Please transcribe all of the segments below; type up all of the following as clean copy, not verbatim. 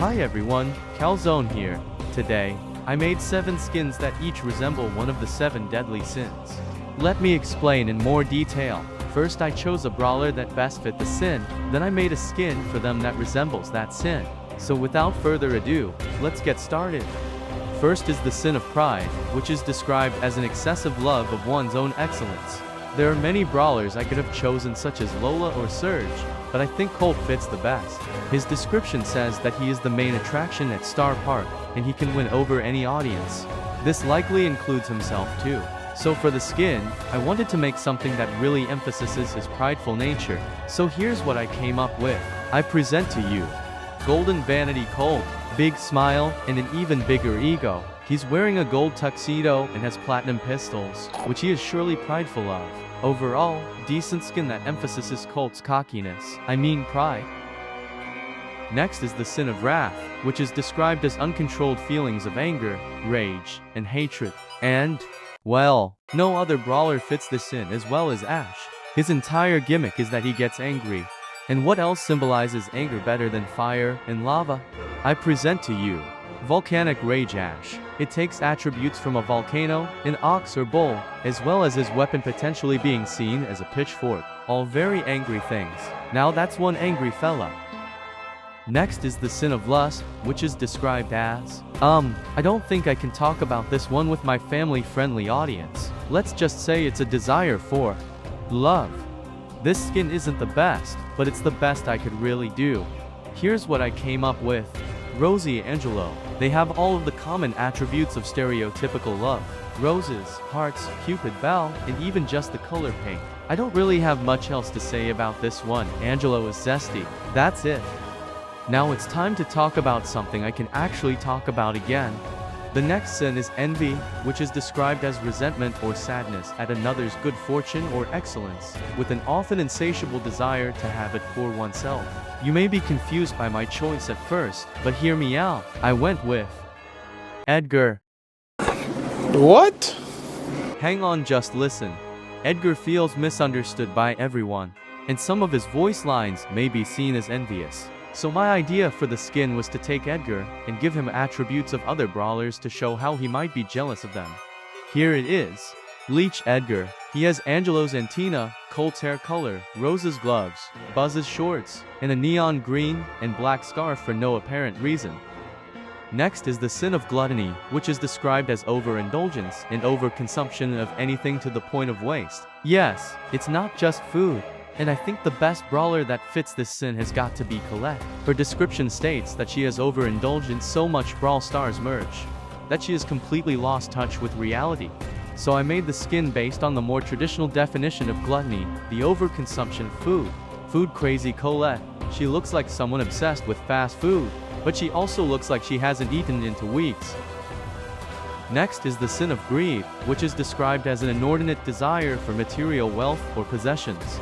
Hi everyone, Calzone here. Today, I made 7 skins that each resemble one of the 7 deadly sins. Let me explain in more detail. First I chose a brawler that best fit the sin, then I made a skin for them that resembles that sin. So without further ado, let's get started. First is the sin of pride, which is described as an excessive love of one's own excellence. There are many brawlers I could have chosen such as Lola or Surge, but I think Colt fits the best. His description says that he is the main attraction at Star Park, and he can win over any audience. This likely includes himself too. So for the skin, I wanted to make something that really emphasizes his prideful nature. So here's what I came up with. I present to you Golden Vanity Colt, big smile, and an even bigger ego. He's wearing a gold tuxedo and has platinum pistols, which he is surely prideful of. Overall, decent skin that emphasizes Colt's cockiness, pride. Next is the sin of wrath, which is described as uncontrolled feelings of anger, rage, and hatred. And, well, no other brawler fits this sin as well as Ash. His entire gimmick is that he gets angry. And what else symbolizes anger better than fire and lava? I present to you Volcanic Rage Ash. It takes attributes from a volcano, an ox or bull, as well as his weapon potentially being seen as a pitchfork. All very angry things. Now that's one angry fella. Next is the sin of lust, which is described as, I don't think I can talk about this one with my family-friendly audience. Let's just say it's a desire for love. This skin isn't the best, but it's the best I could really do. Here's what I came up with. Rosie Angelo. They have all of the common attributes of stereotypical love. Roses, hearts, Cupid bow, and even just the color pink. I don't really have much else to say about this one. Angelo is zesty. That's it. Now it's time to talk about something I can actually talk about again. The next sin is envy, which is described as resentment or sadness at another's good fortune or excellence, with an often insatiable desire to have it for oneself. You may be confused by my choice at first, but hear me out. I went with Edgar. What? Hang on, just listen. Edgar feels misunderstood by everyone, and some of his voice lines may be seen as envious. So my idea for the skin was to take Edgar and give him attributes of other brawlers to show how he might be jealous of them. Here it is. Leech Edgar. He has Angelo's antenna, Colt's hair color, Rose's gloves, Buzz's shorts, and a neon green and black scarf for no apparent reason. Next is the sin of gluttony, which is described as overindulgence and overconsumption of anything to the point of waste. Yes, it's not just food. And I think the best brawler that fits this sin has got to be Colette. Her description states that she has overindulged in so much Brawl Stars merch that she has completely lost touch with reality. So I made the skin based on the more traditional definition of gluttony, the overconsumption of food. Food crazy Colette. She looks like someone obsessed with fast food, but she also looks like she hasn't eaten into weeks. Next is the sin of greed, which is described as an inordinate desire for material wealth or possessions.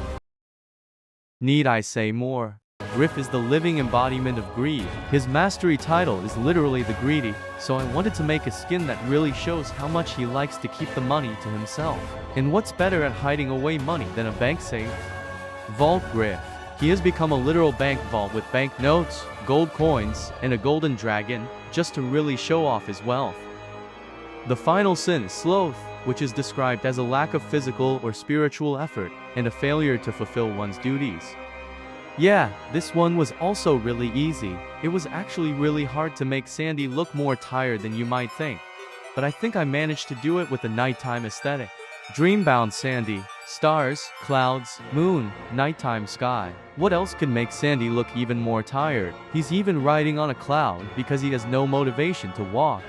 Need I say more? Griff is the living embodiment of greed. His mastery title is literally the greedy, so I wanted to make a skin that really shows how much he likes to keep the money to himself. And what's better at hiding away money than a bank safe? Vault Griff. He has become a literal bank vault with bank notes, gold coins, and a golden dragon, just to really show off his wealth. The final sin is sloth, which is described as a lack of physical or spiritual effort, and a failure to fulfill one's duties. Yeah, this one was also really easy. It was actually really hard to make Sandy look more tired than you might think. But I think I managed to do it with a nighttime aesthetic. Dreambound Sandy. Stars, clouds, moon, nighttime sky. What else could make Sandy look even more tired? He's even riding on a cloud because he has no motivation to walk.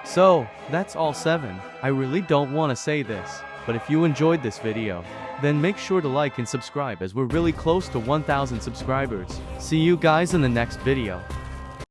So, that's all 7. I really don't want to say this, but if you enjoyed this video, then make sure to like and subscribe as we're really close to 1,000 subscribers. See you guys in the next video.